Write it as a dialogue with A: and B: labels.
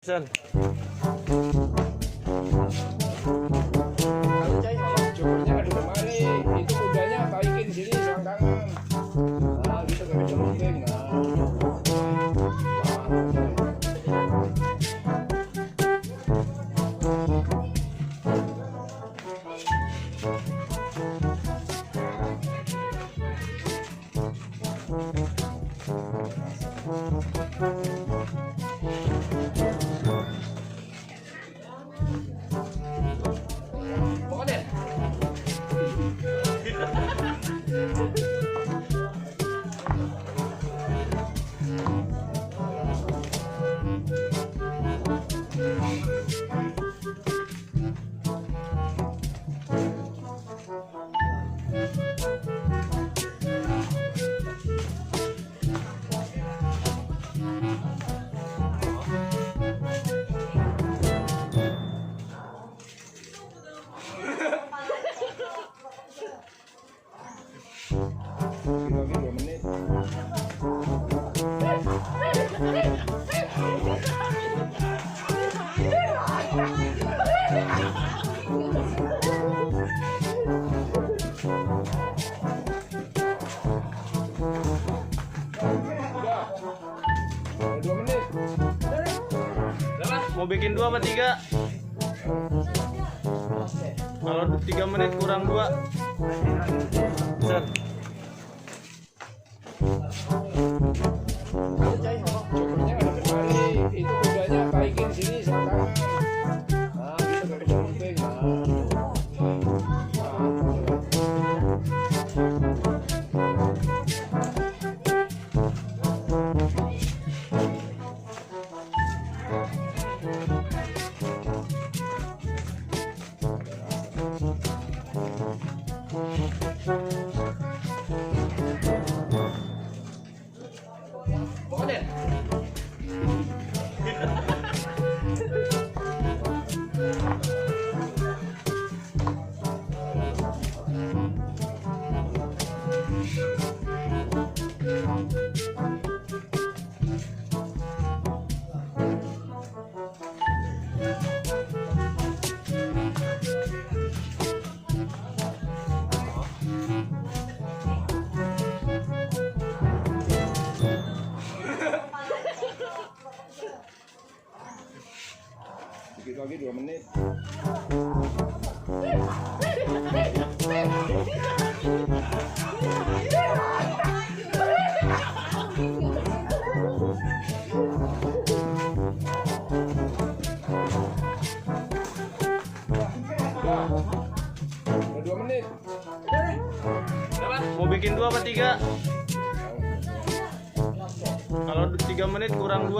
A: Sen.
B: Cukunya ada kemari, itu kudanya taikin sini selangkangan. Nah, gitu nggak bisa mungkin. Lagi 2 menit. Udah 2 menit.
A: Mau bikin 2 apa 3? Kalau 3 menit kurang 2. Sen.
B: Cukunya ada kemari, itu kudanya taikin sini selangkangan. Nah, gitu nggak bisa mungkin. Ondel. Dikit lagi 2 menit. Udah 2 menit.
A: Mau bikin 2 apa 3? Kalau 3 menit kurang 2.